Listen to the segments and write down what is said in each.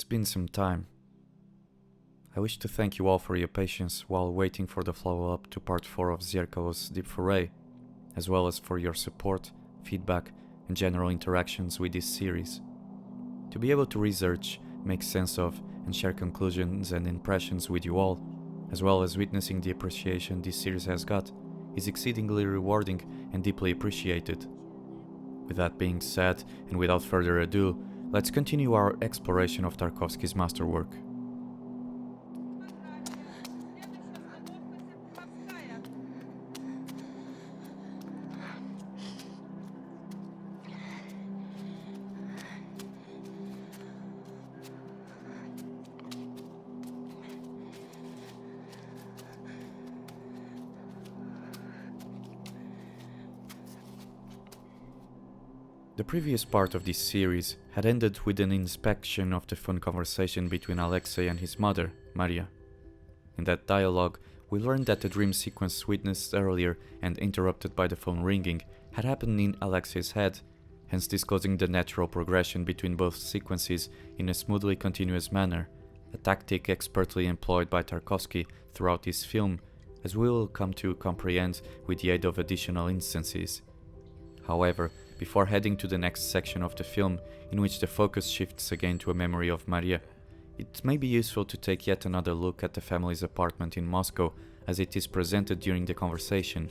been some time. I wish to thank you all for your patience while waiting for the follow-up to part 4 of Zerkalo's Deep Foray, as well as for your support, feedback, and general interactions with this series. To be able to research, make sense of, and share conclusions and impressions with you all, as well as witnessing the appreciation this series has got, is exceedingly rewarding and deeply appreciated. With that being said, and without further ado, let's continue our exploration of Tarkovsky's masterwork. The previous part of this series had ended with an inspection of the phone conversation between Alexei and his mother, Maria. In that dialogue, we learned that the dream sequence witnessed earlier and interrupted by the phone ringing had happened in Alexei's head, hence disclosing the natural progression between both sequences in a smoothly continuous manner, a tactic expertly employed by Tarkovsky throughout his film, as we will come to comprehend with the aid of additional instances. However, before heading to the next section of the film, in which the focus shifts again to a memory of Maria, it may be useful to take yet another look at the family's apartment in Moscow as it is presented during the conversation.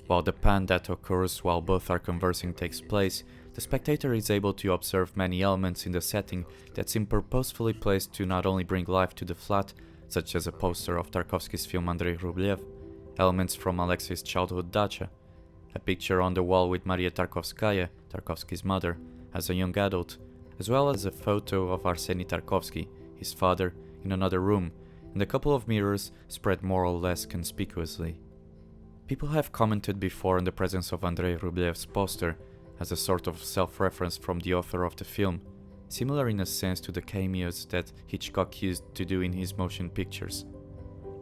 While the pan that occurs while both are conversing takes place, the spectator is able to observe many elements in the setting that seem purposefully placed to not only bring life to the flat, such as a poster of Tarkovsky's film Andrei Rublev, elements from Alexei's childhood dacha, a picture on the wall with Margarita Terekhova, Tarkovsky's mother, as a young adult, as well as a photo of Arseny Tarkovsky, his father, in another room, and a couple of mirrors spread more or less conspicuously. People have commented before on the presence of Andrei Rublev's poster as a sort of self-reference from the author of the film, similar in a sense to the cameos that Hitchcock used to do in his motion pictures.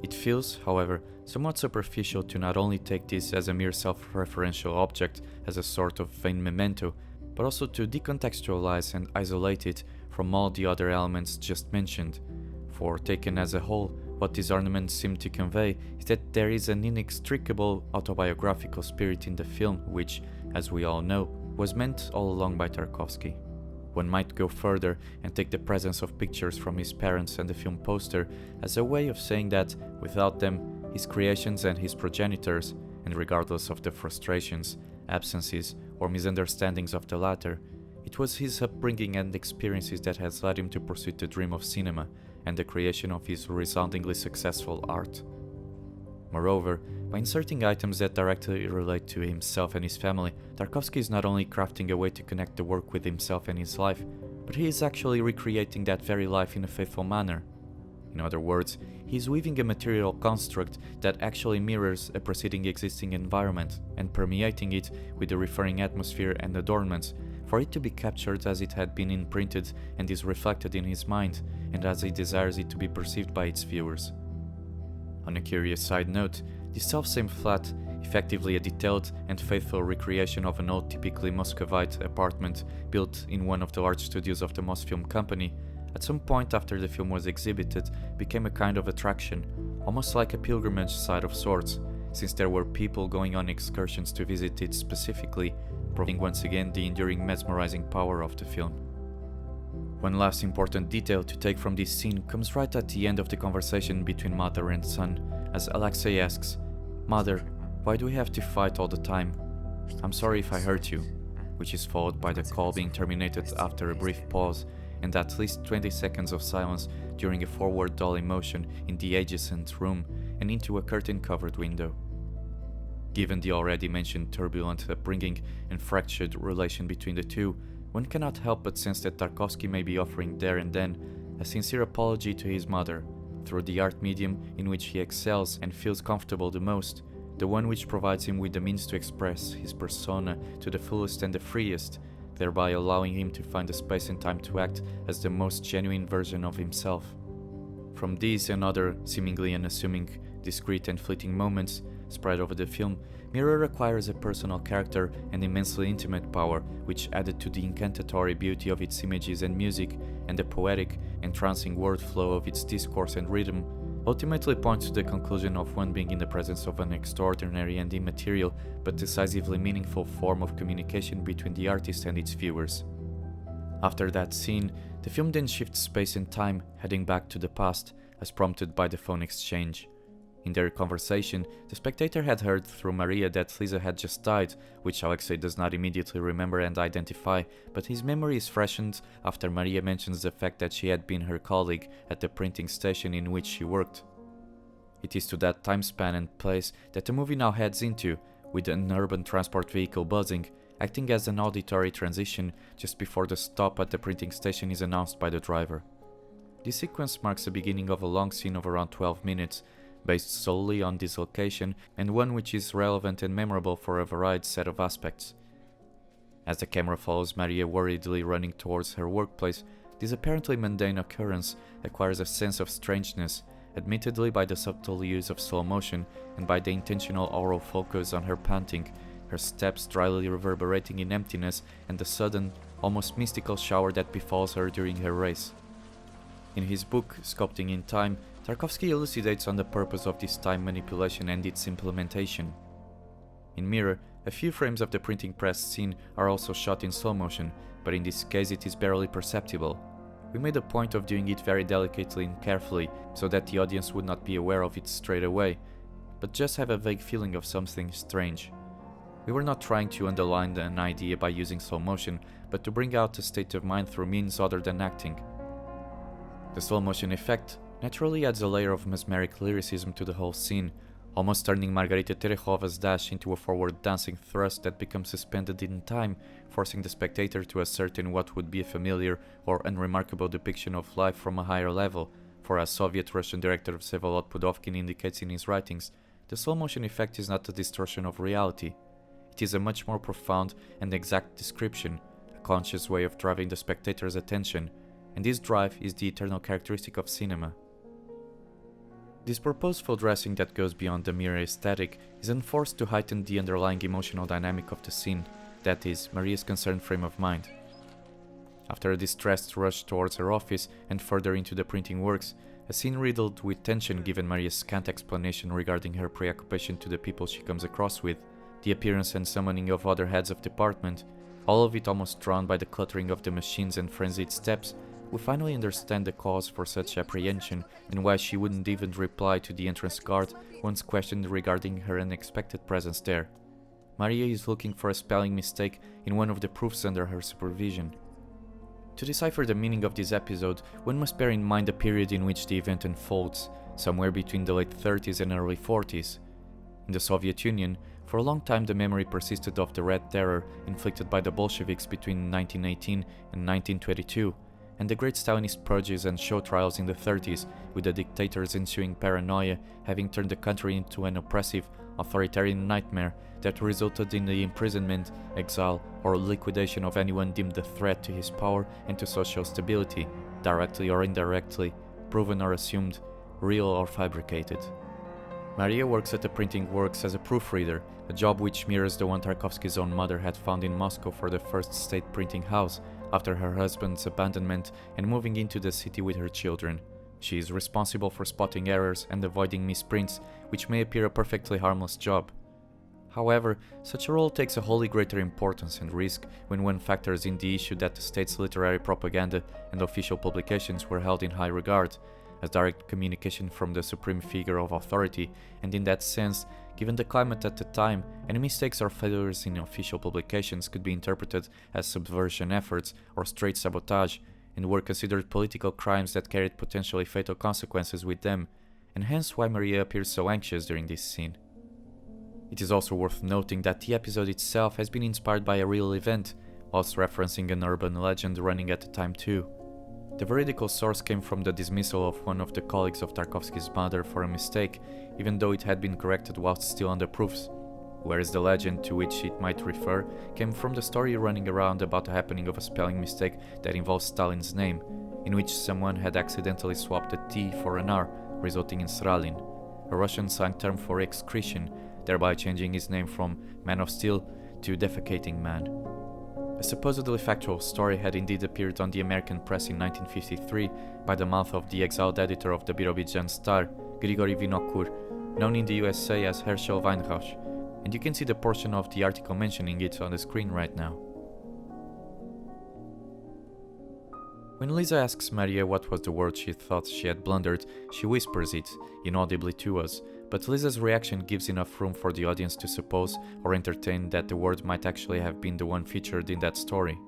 It feels, however, somewhat superficial to not only take this as a mere self-referential object as a sort of vain memento, but also to decontextualize and isolate it from all the other elements just mentioned, for taken as a whole, what these ornaments seem to convey is that there is an inextricable autobiographical spirit in the film which, as we all know, was meant all along by Tarkovsky. One might go further and take the presence of pictures from his parents and the film poster as a way of saying that, without them, his creations and his progenitors, and regardless of the frustrations, absences, or misunderstandings of the latter, it was his upbringing and experiences that has led him to pursue the dream of cinema and the creation of his resoundingly successful art. Moreover, by inserting items that directly relate to himself and his family, Tarkovsky is not only crafting a way to connect the work with himself and his life, but he is actually recreating that very life in a faithful manner. In other words, he is weaving a material construct that actually mirrors a preceding existing environment and permeating it with the referring atmosphere and adornments, for it to be captured as it had been imprinted and is reflected in his mind, and as he desires it to be perceived by its viewers. On a curious side note, this selfsame flat, effectively a detailed and faithful recreation of an old typically Muscovite apartment built in one of the large studios of the Mosfilm company, at some point after the film was exhibited became a kind of attraction, almost like a pilgrimage site of sorts, since there were people going on excursions to visit it specifically, proving once again the enduring mesmerizing power of the film. One last important detail to take from this scene comes right at the end of the conversation between mother and son, as Alexei asks, "Mother, why do we have to fight all the time? I'm sorry if I hurt you," which is followed by the call being terminated after a brief pause and at least 20 seconds of silence during a forward dolly motion in the adjacent room and into a curtain-covered window. Given the already mentioned turbulent upbringing and fractured relation between the two, one cannot help but sense that Tarkovsky may be offering there and then a sincere apology to his mother, through the art medium in which he excels and feels comfortable the most, the one which provides him with the means to express his persona to the fullest and the freest, thereby allowing him to find the space and time to act as the most genuine version of himself. From these and other seemingly unassuming, discreet and fleeting moments, spread over the film, Mirror acquires a personal character and immensely intimate power, which added to the incantatory beauty of its images and music, and the poetic, entrancing word flow of its discourse and rhythm, ultimately points to the conclusion of one being in the presence of an extraordinary and immaterial, but decisively meaningful form of communication between the artist and its viewers. After that scene, the film then shifts space and time, heading back to the past, as prompted by the phone exchange. In their conversation, the spectator had heard through Maria that Lisa had just died, which Alexei does not immediately remember and identify, but his memory is freshened after Maria mentions the fact that she had been her colleague at the printing station in which she worked. It is to that time span and place that the movie now heads into, with an urban transport vehicle buzzing, acting as an auditory transition just before the stop at the printing station is announced by the driver. This sequence marks the beginning of a long scene of around 12 minutes, based solely on this location, and one which is relevant and memorable for a varied set of aspects. As the camera follows Maria worriedly running towards her workplace, this apparently mundane occurrence acquires a sense of strangeness, admittedly by the subtle use of slow motion and by the intentional oral focus on her panting, her steps dryly reverberating in emptiness, and the sudden, almost mystical shower that befalls her during her race. In his book, Sculpting in Time, Tarkovsky elucidates on the purpose of this time manipulation and its implementation. In Mirror, a few frames of the printing press scene are also shot in slow motion, but in this case it is barely perceptible. We made a point of doing it very delicately and carefully, so that the audience would not be aware of it straight away, but just have a vague feeling of something strange. We were not trying to underline an idea by using slow motion, but to bring out a state of mind through means other than acting. The slow motion effect naturally adds a layer of mesmeric lyricism to the whole scene, almost turning Margarita Terekhova's dash into a forward dancing thrust that becomes suspended in time, forcing the spectator to ascertain what would be a familiar or unremarkable depiction of life from a higher level, for as Soviet-Russian director Vsevolod Pudovkin indicates in his writings, the slow motion effect is not a distortion of reality. It is a much more profound and exact description, a conscious way of driving the spectator's attention, and this drive is the eternal characteristic of cinema. This purposeful dressing that goes beyond the mere aesthetic is enforced to heighten the underlying emotional dynamic of the scene, that is, Maria's concerned frame of mind. After a distressed rush towards her office and further into the printing works, a scene riddled with tension given Maria's scant explanation regarding her preoccupation to the people she comes across with, the appearance and summoning of other heads of department, all of it almost drawn by the cluttering of the machines and frenzied steps, we finally understand the cause for such apprehension and why she wouldn't even reply to the entrance guard once questioned regarding her unexpected presence there. Maria is looking for a spelling mistake in one of the proofs under her supervision. To decipher the meaning of this episode, one must bear in mind the period in which the event unfolds, somewhere between the late 30s and early 40s. In the Soviet Union, for a long time the memory persisted of the Red Terror inflicted by the Bolsheviks between 1918 and 1922, and the great Stalinist purges and show trials in the 30s, with the dictator's ensuing paranoia having turned the country into an oppressive, authoritarian nightmare that resulted in the imprisonment, exile, or liquidation of anyone deemed a threat to his power and to social stability, directly or indirectly, proven or assumed, real or fabricated. Maria works at the printing works as a proofreader, a job which mirrors the one Tarkovsky's own mother had found in Moscow for the first state printing house, after her husband's abandonment and moving into the city with her children. She is responsible for spotting errors and avoiding misprints, which may appear a perfectly harmless job. However, such a role takes a wholly greater importance and risk when one factors in the issue that the state's literary propaganda and official publications were held in high regard, as direct communication from the supreme figure of authority, and in that sense, given the climate at the time, any mistakes or failures in official publications could be interpreted as subversion efforts or straight sabotage, and were considered political crimes that carried potentially fatal consequences with them, and hence why Maria appears so anxious during this scene. It is also worth noting that the episode itself has been inspired by a real event, whilst referencing an urban legend running at the time too. The veridical source came from the dismissal of one of the colleagues of Tarkovsky's mother for a mistake, even though it had been corrected whilst still under proofs, whereas the legend to which it might refer came from the story running around about the happening of a spelling mistake that involves Stalin's name, in which someone had accidentally swapped a T for an R, resulting in Sralin, a Russian slang term for excretion, thereby changing his name from Man of Steel to Defecating Man. A supposedly factual story had indeed appeared on the American press in 1953 by the mouth of the exiled editor of the Birobidzhan Star, Grigory Vinokur, known in the USA as Herschel Weinrausch, and you can see the portion of the article mentioning it on the screen right now. When Lisa asks Maria what was the word she thought she had blundered, she whispers it, inaudibly to us, but Lisa's reaction gives enough room for the audience to suppose or entertain that the word might actually have been the one featured in that story.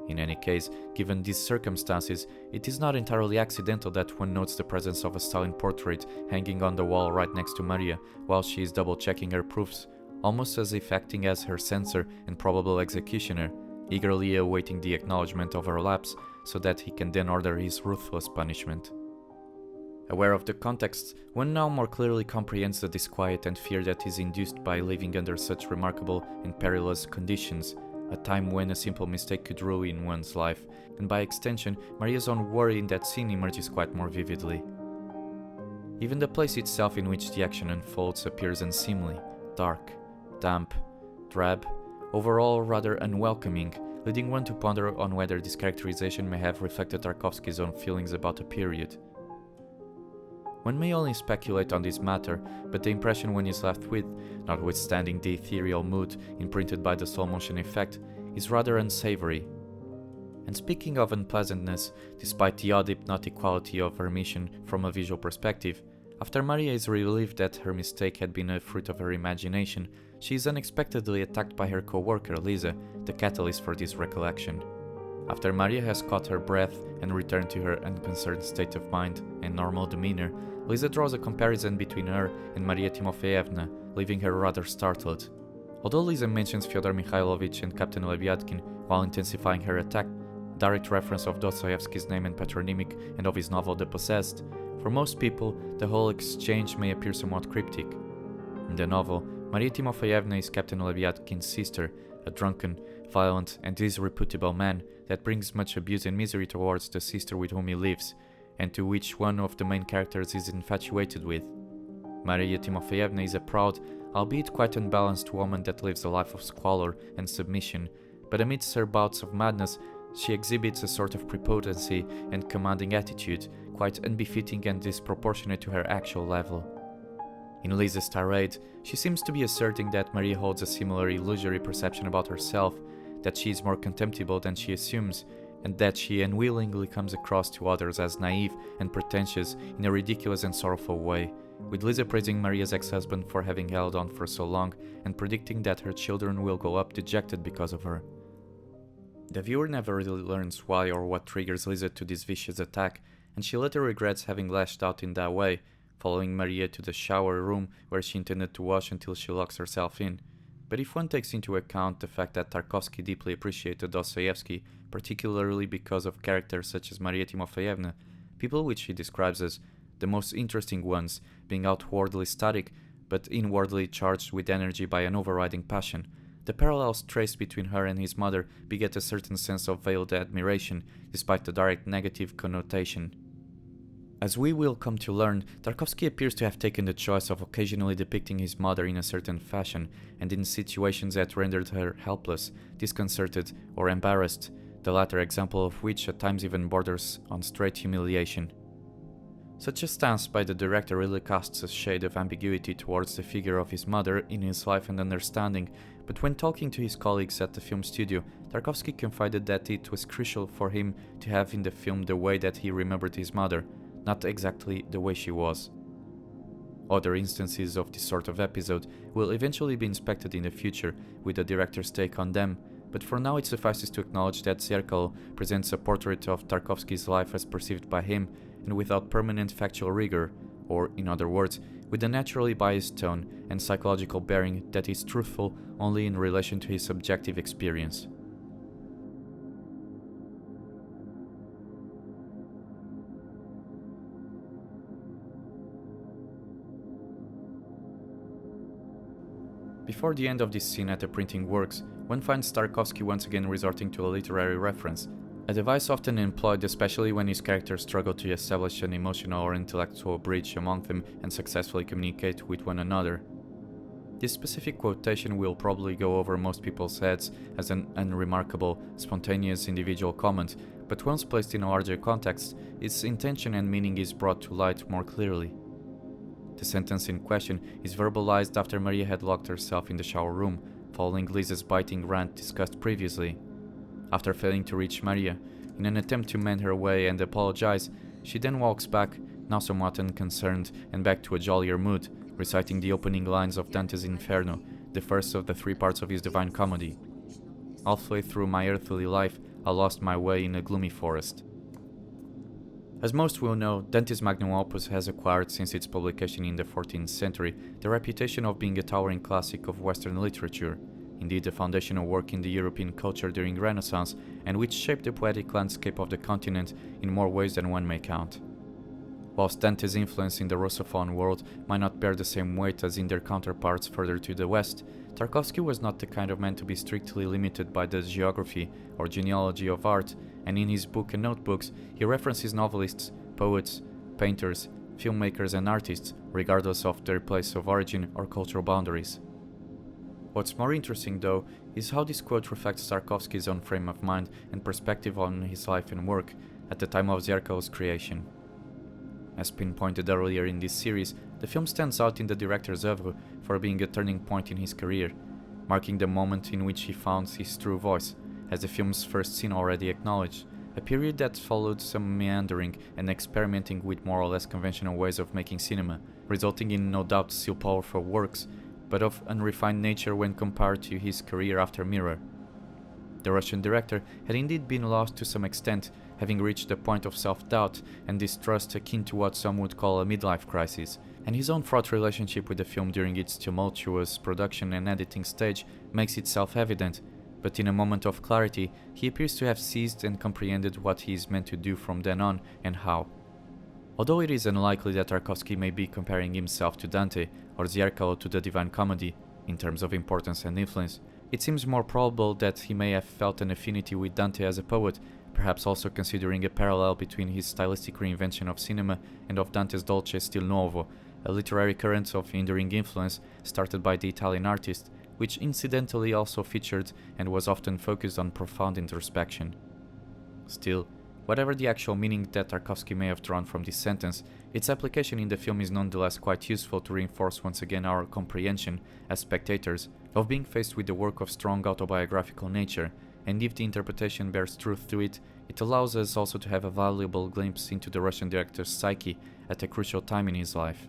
In any case, given these circumstances, it is not entirely accidental that one notes the presence of a Stalin portrait hanging on the wall right next to Maria while she is double-checking her proofs, almost as if acting as her censor and probable executioner, eagerly awaiting the acknowledgement of her lapse so that he can then order his ruthless punishment. Aware of the context, one now more clearly comprehends the disquiet and fear that is induced by living under such remarkable and perilous conditions, a time when a simple mistake could ruin one's life, and by extension, Maria's own worry in that scene emerges quite more vividly. Even the place itself in which the action unfolds appears unseemly, dark, damp, drab, overall rather unwelcoming, leading one to ponder on whether this characterization may have reflected Tarkovsky's own feelings about the period. One may only speculate on this matter, but the impression one is left with, notwithstanding the ethereal mood imprinted by the slow motion effect, is rather unsavory. And speaking of unpleasantness, despite the odd hypnotic quality of her mission from a visual perspective, after Maria is relieved that her mistake had been a fruit of her imagination, she is unexpectedly attacked by her co-worker Lisa, the catalyst for this recollection. After Maria has caught her breath and returned to her unconcerned state of mind and normal demeanor, Lisa draws a comparison between her and Maria Timofeyevna, leaving her rather startled. Although Lisa mentions Fyodor Mikhailovich and Captain Lebyadkin while intensifying her attack, direct reference of Dostoevsky's name and patronymic and of his novel The Possessed, for most people the whole exchange may appear somewhat cryptic. In the novel, Maria Timofeyevna is Captain Lebyadkin's sister, a drunken, violent and disreputable man that brings much abuse and misery towards the sister with whom he lives, and to which one of the main characters is infatuated with. Maria Timofeyevna is a proud, albeit quite unbalanced woman that lives a life of squalor and submission, but amidst her bouts of madness, she exhibits a sort of prepotency and commanding attitude, quite unbefitting and disproportionate to her actual level. In Lisa's tirade, she seems to be asserting that Maria holds a similar illusory perception about herself, that she is more contemptible than she assumes, and that she unwillingly comes across to others as naive and pretentious in a ridiculous and sorrowful way, with Lisa praising Maria's ex-husband for having held on for so long and predicting that her children will grow up dejected because of her. The viewer never really learns why or what triggers Lisa to this vicious attack, and she later regrets having lashed out in that way, following Maria to the shower room where she intended to wash until she locks herself in. But if one takes into account the fact that Tarkovsky deeply appreciated Dostoevsky, particularly because of characters such as Maria Timofeyevna, people which he describes as the most interesting ones, being outwardly static but inwardly charged with energy by an overriding passion, the parallels traced between her and his mother beget a certain sense of veiled admiration, despite the direct negative connotation. As we will come to learn, Tarkovsky appears to have taken the choice of occasionally depicting his mother in a certain fashion, and in situations that rendered her helpless, disconcerted, or embarrassed, the latter example of which at times even borders on straight humiliation. Such a stance by the director really casts a shade of ambiguity towards the figure of his mother in his life and understanding, but when talking to his colleagues at the film studio, Tarkovsky confided that it was crucial for him to have in the film the way that he remembered his mother, not exactly the way she was. Other instances of this sort of episode will eventually be inspected in the future with the director's take on them, but for now it suffices to acknowledge that Zerkalo presents a portrait of Tarkovsky's life as perceived by him and without permanent factual rigor, or, in other words, with a naturally biased tone and psychological bearing that is truthful only in relation to his subjective experience. Before the end of this scene at the printing works, one finds Tarkovsky once again resorting to a literary reference, a device often employed especially when his characters struggle to establish an emotional or intellectual bridge among them and successfully communicate with one another. This specific quotation will probably go over most people's heads as an unremarkable, spontaneous individual comment, but once placed in a larger context, its intention and meaning is brought to light more clearly. The sentence in question is verbalized after Maria had locked herself in the shower room, following Lisa's biting rant discussed previously. After failing to reach Maria, in an attempt to mend her way and apologize, she then walks back, now somewhat unconcerned, and back to a jollier mood, reciting the opening lines of Dante's Inferno, the first of the 3 parts of his Divine Comedy. Halfway through my earthly life, I lost my way in a gloomy forest. As most will know, Dante's magnum opus has acquired since its publication in the 14th century the reputation of being a towering classic of Western literature, indeed a foundational work in the European culture during Renaissance, and which shaped the poetic landscape of the continent in more ways than one may count. Whilst Dante's influence in the Russophone world might not bear the same weight as in their counterparts further to the west, Tarkovsky was not the kind of man to be strictly limited by the geography or genealogy of art, and in his book and notebooks he references novelists, poets, painters, filmmakers and artists, regardless of their place of origin or cultural boundaries. What's more interesting though is how this quote reflects Tarkovsky's own frame of mind and perspective on his life and work at the time of Zerkalo's creation. As pinpointed earlier in this series, the film stands out in the director's oeuvre for being a turning point in his career, marking the moment in which he found his true voice, as the film's first scene already acknowledged, a period that followed some meandering and experimenting with more or less conventional ways of making cinema, resulting in no doubt still powerful works, but of unrefined nature when compared to his career after Mirror. The Russian director had indeed been lost to some extent, having reached a point of self-doubt and distrust akin to what some would call a midlife crisis, and his own fraught relationship with the film during its tumultuous production and editing stage makes it self-evident, but in a moment of clarity, he appears to have seized and comprehended what he is meant to do from then on and how. Although it is unlikely that Tarkovsky may be comparing himself to Dante or Zerkalo to the Divine Comedy in terms of importance and influence, it seems more probable that he may have felt an affinity with Dante as a poet, perhaps also considering a parallel between his stylistic reinvention of cinema and of Dante's Dolce Stil Nuovo, a literary current of enduring influence started by the Italian artist, which incidentally also featured and was often focused on profound introspection. Still, whatever the actual meaning that Tarkovsky may have drawn from this sentence, its application in the film is nonetheless quite useful to reinforce once again our comprehension, as spectators, of being faced with the work of strong autobiographical nature, and if the interpretation bears truth to it, it allows us also to have a valuable glimpse into the Russian director's psyche at a crucial time in his life.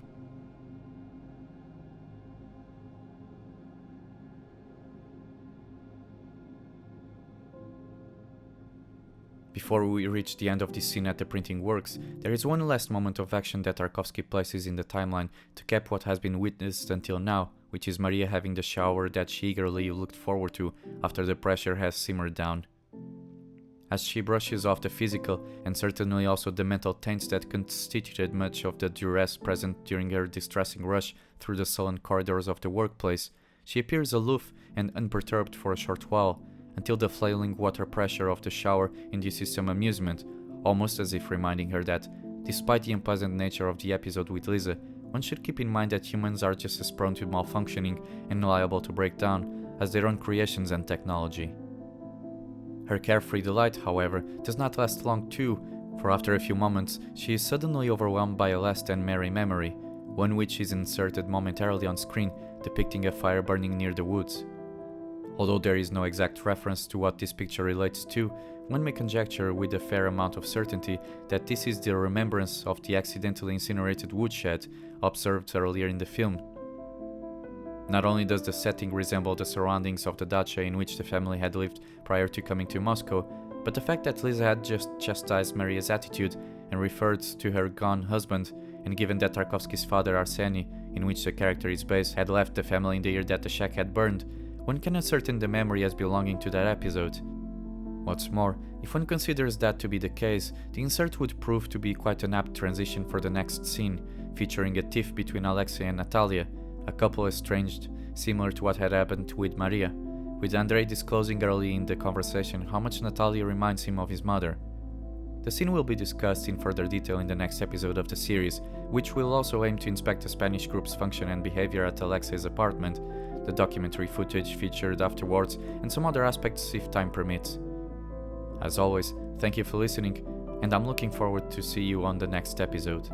Before we reach the end of this scene at the printing works, there is one last moment of action that Tarkovsky places in the timeline to cap what has been witnessed until now, which is Maria having the shower that she eagerly looked forward to after the pressure has simmered down. As she brushes off the physical and certainly also the mental taints that constituted much of the duress present during her distressing rush through the sullen corridors of the workplace, she appears aloof and unperturbed for a short while, until the flailing water pressure of the shower induces some amusement, almost as if reminding her that, despite the unpleasant nature of the episode with Lisa, one should keep in mind that humans are just as prone to malfunctioning and liable to break down as their own creations and technology. Her carefree delight, however, does not last long too, for after a few moments she is suddenly overwhelmed by a less than merry memory, one which is inserted momentarily on screen, depicting a fire burning near the woods. Although there is no exact reference to what this picture relates to, one may conjecture with a fair amount of certainty that this is the remembrance of the accidentally incinerated woodshed observed earlier in the film. Not only does the setting resemble the surroundings of the dacha in which the family had lived prior to coming to Moscow, but the fact that Lisa had just chastised Maria's attitude and referred to her gone husband, and given that Tarkovsky's father Arseny, in which the character is based, had left the family in the year that the shack had burned, one can ascertain the memory as belonging to that episode. What's more, if one considers that to be the case, the insert would prove to be quite an apt transition for the next scene, featuring a tiff between Alexei and Natalia, a couple estranged, similar to what had happened with Maria, with Andrei disclosing early in the conversation how much Natalia reminds him of his mother. The scene will be discussed in further detail in the next episode of the series, which will also aim to inspect the Spanish group's function and behavior at Alexei's apartment, the documentary footage featured afterwards, and some other aspects if time permits. As always, thank you for listening, and I'm looking forward to see you on the next episode.